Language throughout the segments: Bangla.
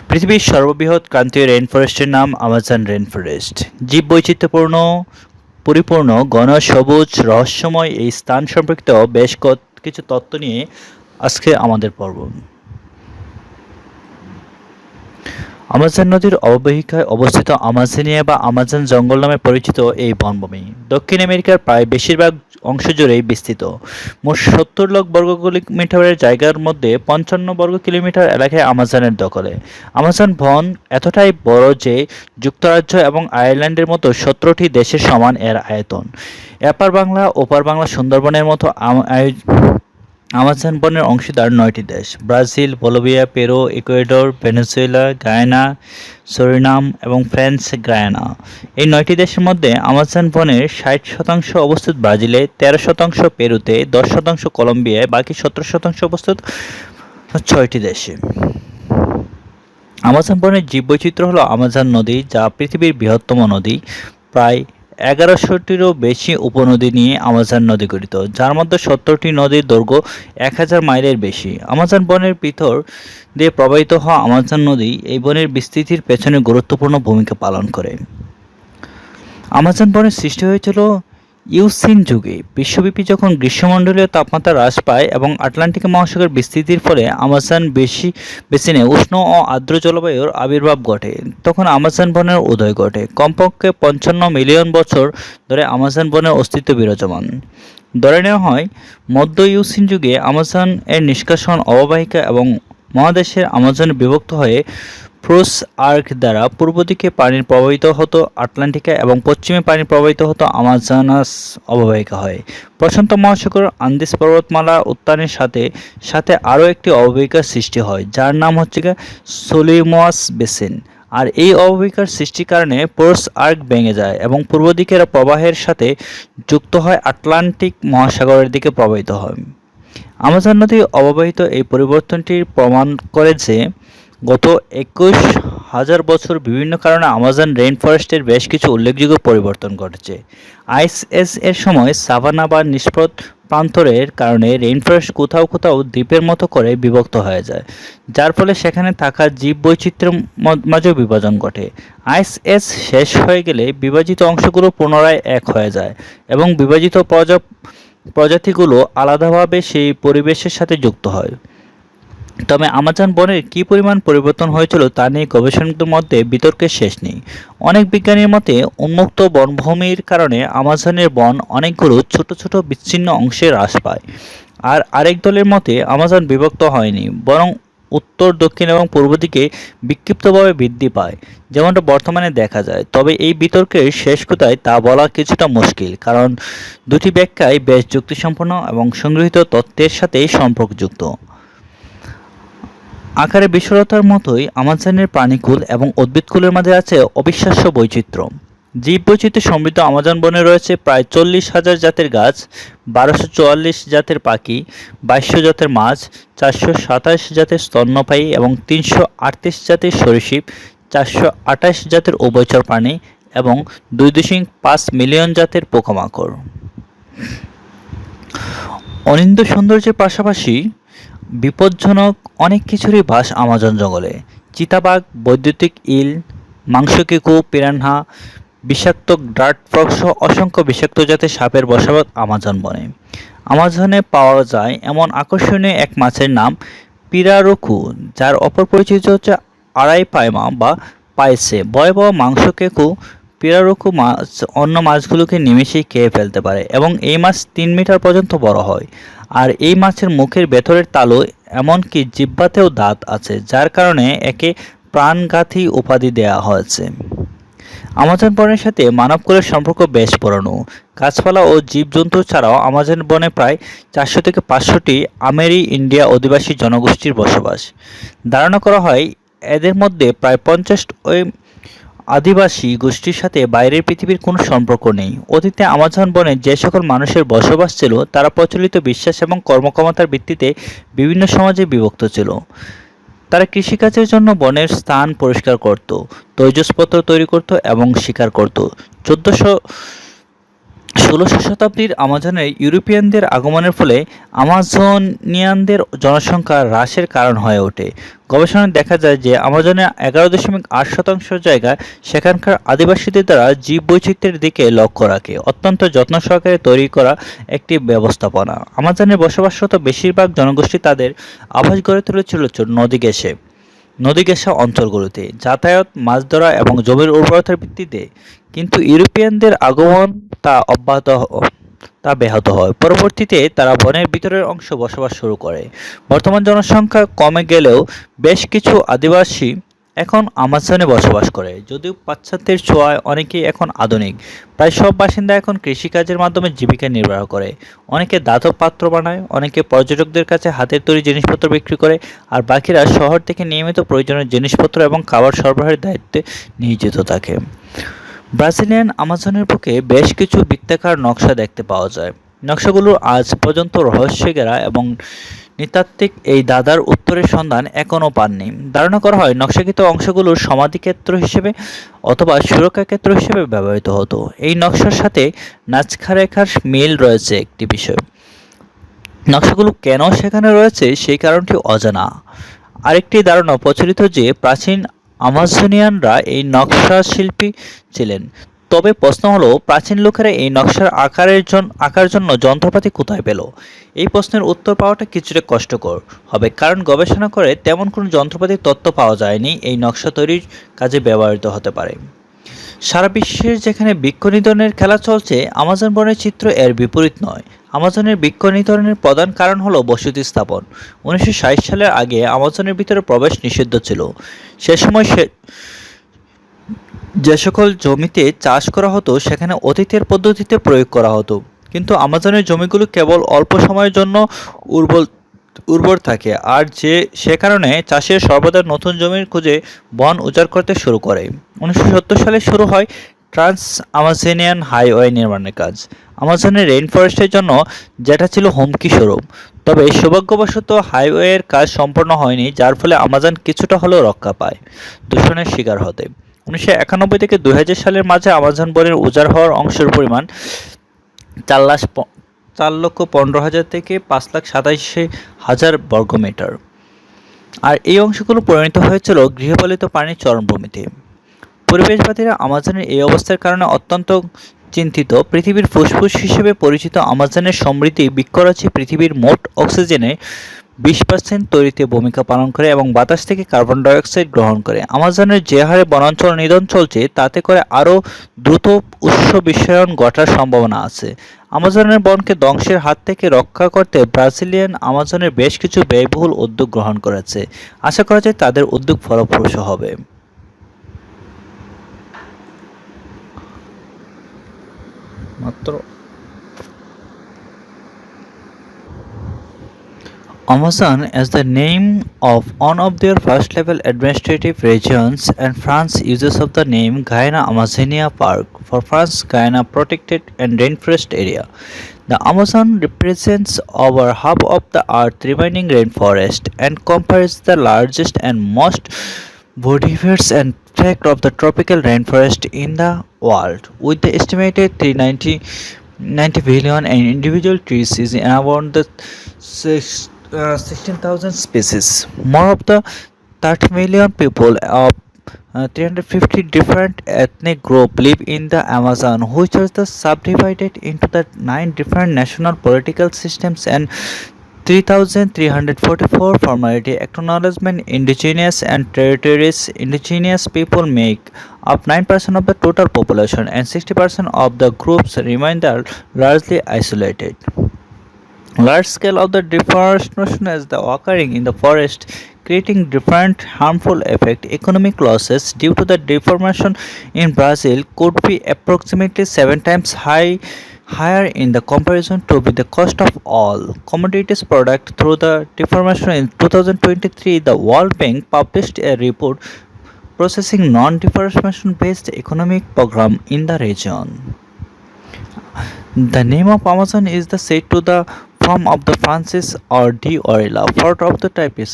পৃথিবীর সর্ববৃহৎ ক্রান্তীয় রেইনফরেস্টের নাম আমাজন রেইনফরেস্ট। জীববৈচিত্র্যপূর্ণ, পরিপূর্ণ, ঘন সবুজ, রহস্যময় এই স্থান সম্পর্কিত বেশ কিছু তথ্য নিয়ে আজকে আমাদের পর্ব। আমাজন নদীর অববাহিকায় অবস্থিত আমাজোনিয়া বা আমাজন জঙ্গল নামে পরিচিত এই বনভূমি দক্ষিণ আমেরিকার প্রায় বেশিরভাগ অংশ জুড়েই বিস্তৃত। মোট ৭০ লাখ বর্গ কিলোমিটারের জায়গার মধ্যে ৫৫ বর্গ কিলোমিটার এলাকায় আমাজনের দখলে। আমাজন বন এতটাই বড় যে যুক্তরাজ্য এবং আয়ারল্যান্ডের মতো ১৭টি দেশের সমান এর আয়তন। এপার বাংলা ওপার বাংলা সুন্দরবনের মতো আমাজন বনের অংশীদার ৯টি দেশ: Brazil, Bolivia, Peru, Ecuador, Venezuela, Guyana, Surinam এবং ফ্রেঞ্চ গায়ানা। এই ৯টি দেশের মধ্যে আমাজন বনের ৬০% অবস্থিত ব্রাজিলে, ১৩% পেরুতে, ১০% কলম্বিয়ায়, বাকি ১৭% অবস্থিত ৬টি দেশে। আমাজন বনের জীববৈচিত্র্য হল আমাজন নদী, যা পৃথিবীর বৃহত্তম নদী। প্রায় ১১০০টিরও বেশি উপনদী নিয়ে আমাজন নদী গঠিত, যার মধ্যে ৭০টি নদীর দৈর্ঘ্য ১০০০ মাইলের বেশি। আমাজন বনের ভিতর দিয়ে প্রবাহিত হওয়া আমাজন নদী এই বনের বিস্তৃতির পেছনে গুরুত্বপূর্ণ ভূমিকা পালন করে। আমাজন বনের সৃষ্টি হয়েছিল ইউসিন যুগে। বিশ্বব্যাপী যখন গ্রীষ্মমণ্ডলীয় তাপমাত্রা হ্রাস পায় এবং আটলান্টিক মহাসাগর বিস্তৃতির ফলে আমাজন বেসিনে উষ্ণ ও আর্দ্র জলবায়ুর আবির্ভাব ঘটে, তখন আমাজন বনের উদয় ঘটে। কমপক্ষে ৫৫ মিলিয়ন বছর ধরে আমাজন বনের অস্তিত্ব বিরাজমান। ধরে নেওয়া হয় মধ্য ইউসিন যুগে আমাজন এর নিষ্কাশন অববাহিকা এবং মহাদেশের আমাজন বিভক্ত হয়ে ক্রস আর্ক দ্বারা পূর্ব দিকে পানি প্রবাহিত হতো আটলান্টিকা এবং পশ্চিমে পানি প্রবাহিত হতো আমাজনাস অববাহিকা হয়ে। প্রশান্ত মহাসাগর আন্দিজ পর্বতমালা উত্থানের সাথে সাথে আরও একটি অববাহিকার সৃষ্টি হয়, যার নাম হচ্ছে সোলিমোয়াস বেসিন। আর এই অববাহিকার সৃষ্টির কারণে ক্রস আর্ক ভেঙে যায় এবং পূর্ব দিকের প্রবাহের সাথে যুক্ত হয় আটলান্টিক মহাসাগরের দিকে প্রবাহিত হয়। আমাজন নদী অববাহিত এই পরিবর্তনটির প্রমাণ করে যে গত ২১,০০০ বছর বিভিন্ন কারণে আমাজন রেইনফরেস্টের বেশ কিছু উল্লেখযোগ্য পরিবর্তন ঘটেছে। আইস এজ এর সময় সাভানা বা নিষ্প্রদ প্রান্তরের কারণে রেইনফরেস্ট কোথাও কোথাও দ্বীপের মতো করে বিভক্ত হয়ে যায়, যার ফলে সেখানে থাকা জীববৈচিত্র্যের মাঝেও বিভাজন ঘটে। আইস এজ শেষ হয়ে গেলে বিভাজিত অংশগুলো পুনরায় এক হয়ে যায় এবং বিভাজিত প্রজাতিগুলো আলাদাভাবে সেই পরিবেশের সাথে যুক্ত হয়। তবে আমাজন বনের কী পরিমাণ পরিবর্তন হয়েছিল তা নিয়ে গবেষকদের মধ্যে বিতর্কের শেষ নেই। অনেক বিজ্ঞানীর মতে উন্মুক্ত বনভূমির কারণে আমাজনের বন অনেকগুলো ছোট ছোট বিচ্ছিন্ন অংশে হ্রাস পায়। আর আরেক দলের মতে আমাজন বিভক্ত হয়নি, বরং উত্তর, দক্ষিণ এবং পূর্ব দিকে বিক্ষিপ্তভাবে বৃদ্ধি পায়, যেমনটা বর্তমানে দেখা যায়। তবে এই বিতর্কের শেষ কোথায় তা বলা কিছুটা মুশকিল, কারণ দুটি ব্যাখ্যাই বেশ যুক্তিসম্পন্ন এবং সংগৃহীত তথ্যের সাথেই সম্পর্কযুক্ত। আকারে বিশালতার মতোই আমাজনের প্রাণীকুল এবং উদ্ভিদকুলের মাঝে আছে অবিশ্বাস্য বৈচিত্র্য। জীববৈচিত্র্যে সমৃদ্ধ আমাজন বনে রয়েছে প্রায় ৪০,০০০ জাতের গাছ, ১২৪৪ জাতের পাখি, ২২০০ জাতের মাছ, ৪২৭ জাতের স্তন্যপায়ী এবং ৩৩৮ জাতের সরীসৃপ, ৪২৮ জাতের উভয়চর প্রাণী এবং ২.৫ মিলিয়ন জাতের পোকামাকড়। অনিন্দ্য সৌন্দর্যের পাশাপাশি বিপজ্জনক অনেক কিছুরই বাস আমাজন জঙ্গলে। চিতাবাঘ, বৈদ্যুতিক ইল, মাংসকেকু, পিরানহা, বিষাক্ত ডার্ট ফ্রগ সহ অসংখ্য বিষাক্ত জাতের সাপের বসবাস আমাজন বনে। আমাজনে পাওয়া যায় এমন আকর্ষণীয় এক মাছের নাম পিরারুকু, যার অপর পরিচিত হচ্ছে আড়াই পায়মা বা পাইসে। ভয়াবহ মাংসকেকু পিরারুকু মাছ অন্য মাছগুলোকে নিমেষেই খেয়ে ফেলতে পারে এবং এই মাছ ৩ মিটার পর্যন্ত বড় হয়। আর এই মাছের মুখের ভেতরের তালু, এমনকি জিহ্বাতেও দাঁত আছে, যার কারণে একে প্রাণঘাতী উপাধি দেওয়া হয়েছে। আমাজন বনের সাথে মানবকুলের সম্পর্ক বেশ পুরানো। গাছপালা ও জীবজন্তু ছাড়াও আমাজন বনে প্রায় ৪০০ থেকে ৫০০টি আমেরি ইন্ডিয়া অধিবাসী জনগোষ্ঠীর বসবাস। ধারণা করা হয় এদের মধ্যে প্রায় ৫০টি আদিবাসী গোষ্ঠীর সাথে বাইরের পৃথিবীর কোনো সম্পর্ক নেই। অতীতে আমাজন বনে যে সকল মানুষের বসবাস ছিল তারা প্রচলিত বিশ্বাস এবং কর্মক্ষমতার ভিত্তিতে বিভিন্ন সমাজে বিভক্ত ছিল। তারা কৃষিকাজের জন্য বনের স্থান পরিষ্কার করত, তৈজসপত্র তৈরি করত এবং শিকার করত। ১৪০০ ১৬শ শতাব্দীর আমাজনের ইউরোপিয়ানদের আগমনের ফলে আমাজনিয়ানদের জনসংখ্যা হ্রাসের কারণ হয়ে ওঠে। গবেষণায় দেখা যায় যে আমাজনের ১১.৮% জায়গা সেখানকার আদিবাসীদের দ্বারা জীববৈচিত্র্যের দিকে লক্ষ্য রাখে অত্যন্ত যত্ন সহকারে তৈরি করা একটি ব্যবস্থাপনা। আমাজনে বসবাসরত বেশিরভাগ জনগোষ্ঠী তাদের আবাস গড়ে তুলেছিল নদী ঘেঁষা অঞ্চলগুলোতে, যাতায়াত, মাছ ধরা এবং জমির উর্বরতার ভিত্তিতে। কিন্তু ইউরোপিয়ানদের আগমন তা ব্যাহত হয়। পরবর্তীতে তারা বনের ভিতরের অংশে বসবাস শুরু করে। বর্তমান জনসংখ্যা কমে গেলেও বেশ কিছু আদিবাসী এখন আমাজনে বসবাস করে। যদিও পাশ্চাত্যের ছোঁয়ায় অনেকেই এখন আধুনিক। প্রায় সব বাসিন্দা এখন কৃষিকাজের মাধ্যমে জীবিকা নির্বাহ করে। অনেকে ধাতব পাত্র বানায়, অনেকে পর্যটকদের কাছে হাতের তৈরি জিনিসপত্র বিক্রি করে, আর বাকিরা শহর থেকে নিয়মিত প্রয়োজনীয় জিনিসপত্র এবং খাবার সরবরাহের দায়িত্বে নিয়োজিত থাকে। ব্রাজিলিয়ান আমাজনের বুকে বেশ কিছু বৃত্তাকার নকশা দেখতে পাওয়া যায়। নকশাগুলো আজ পর্যন্ত রহস্যে ঘেরা এবং নৃতাত্ত্বিক এই দাদার উত্তরের সন্ধান এখনও পাননি। ধারণা করা হয় নকশাকৃত অংশগুলো সমাধিক্ষেত্র হিসেবে অথবা সুরক্ষা ক্ষেত্র হিসেবে ব্যবহৃত হতো। এই নকশার সাথে নাজকা রেখার মিল রয়েছে একটি বিষয়। নকশাগুলো কেন সেখানে রয়েছে সেই কারণটি অজানা। আরেকটি ধারণা প্রচলিত যে প্রাচীন আমাজনিয়ানরা এই নকশা শিল্পী ছিলেন। তবে প্রশ্ন হলো, প্রাচীন লোকেরা এই নকশার আঁকার জন্য যন্ত্রপাতি কোথায় পেল? এই প্রশ্নের উত্তর পাওয়াটা কিছুটা কষ্টকর হবে, কারণ গবেষণা করে তেমন কোনো যন্ত্রপাতির তথ্য পাওয়া যায়নি এই নকশা তৈরির কাজে ব্যবহৃত হতে পারে। সারা বিশ্বের যেখানে বৃক্ষ নিধনের খেলা চলছে, আমাজন বনের চিত্র এর বিপরীত নয়। আমাজনের বৃক্ষ নিধনের প্রধান কারণ হলো বসতি স্থাপন। ১৯৬০ সালের আগে আমাজনের ভিতরে প্রবেশ নিষিদ্ধ ছিল। সে সময় যে সকল জমিতে চাষ করা হতো সেখানে অতীতের পদ্ধতিতে প্রয়োগ করা হতো। কিন্তু আমাজনের জমিগুলো কেবল অল্প সময়ের জন্য উর্বর উর্বর থাকে, আর সে কারণে চাষিরা সর্বদা নতুন জমির খুঁজে বন উজাড় করতে শুরু করে। ১৯৭০ সালে শুরু হয় ট্রান্স আমাজনিয়ান হাইওয়ে নির্মাণের কাজ আমাজনের রেইনফরেস্টের জন্য, যেটা ছিল হুমকি স্বরূপ। তবে সৌভাগ্যবশত হাইওয়ের কাজ সম্পন্ন হয়নি, যার ফলে আমাজন কিছুটা হলেও রক্ষা পায় দূষণের শিকার হতে। ১৯৯১ থেকে ২০০০ সালের মাঝে আমাজন বনের উজাড় হওয়ার অংশের পরিমাণ ৪,১৫,০০০ থেকে ৫,২৭,০০০ বর্গমিটার, আর এই অংশগুলো পরিণত হয়েছিল গৃহপালিত প্রাণীর চরমভূমিতে। পরিবেশবাদীরা আমাজনের এই অবস্থার কারণে অত্যন্ত চিন্তিত। পৃথিবীর ফুসফুস হিসেবে পরিচিত আমাজনের সমৃদ্ধ বৃক্ষরাজি পৃথিবীর মোট অক্সিজেনের ২০% তৈরিতে ভূমিকা পালন করে এবং বাতাস থেকে কার্বন ডাইঅক্সাইড গ্রহণ করে। আমাজনের যে হারে বনাঞ্চল নিধন চলছে, তাতে করে আরও দ্রুত উষ্ণ বিশ্বায়ন ঘটার সম্ভাবনা আছে। আমাজনের বনকে ধ্বংসের হাত থেকে রক্ষা করতে ব্রাজিলিয়ান আমাজনের বেশ কিছু ব্যয়বহুল উদ্যোগ গ্রহণ করেছে। আশা করা যায় তাদের উদ্যোগ ফলপ্রসূ হবে। Amazon as the name of one of their first-level administrative regions, and France uses of the name Guyana Amazonia Park for France Guyana Protected and Rainforest Area. The Amazon represents over half of the Earth's remaining rainforest and comprises the largest and most biodiverse and tract of the tropical rainforest in the world, with the estimated 390 billion and individual trees is around the 16,000 species. More of the 30 million people of 350 different ethnic groups live in the Amazon, which are subdivided into the 9 different national political systems and 3,344 formality acknowledgement. Indigenous and territories. Indigenous people make up 9% of the total population, and 60% of the groups remain largely isolated. Large scale of the deforestation is occurring in the forest, creating different harmful effects. Economic losses due to the deforestation in Brazil could be approximately 7 times higher in the comparison to with the cost of all commodities product through the deforestation. In 2023, the World Bank published a report processing non-deforestation based economic program in the region. The name of Amazon is the said to the form of the Francis or D. Orilla. Part of the type is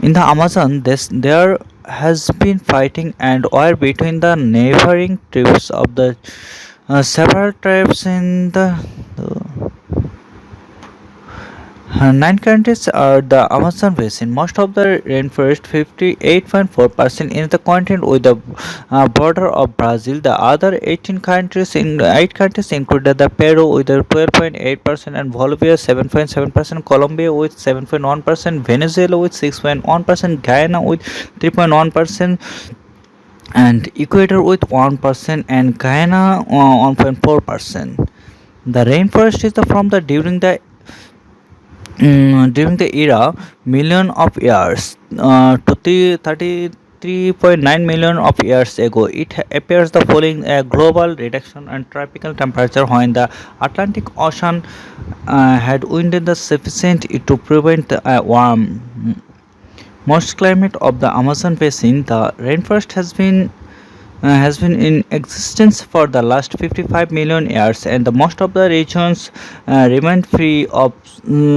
in the Amazon. There has been fighting and war between the neighboring tribes of the Several tribes in the nine countries are the Amazon basin. Most of the rainforest, 58.4% in the continent with the border of Brazil. The other 18 countries in 8 countries included the Peru with the 12.8% and Bolivia 7.7%, Colombia with 7.1%, Venezuela with 6.1%, Guyana with 3.1%, and Ecuador with 1% and Guyana 1.4%. The rainforest is from the during the era million of years to 33.9 million of years ago. It appears the following a global reduction in tropical temperature when the Atlantic Ocean had winded the sufficient to prevent a warm most climate of the Amazon basin. The rainforest has been in existence for the last 55 million years, and the most of the regions remained free of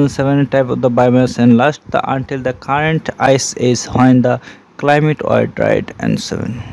seven type of the biomass and last until the current ice age when the climate was dried and seven.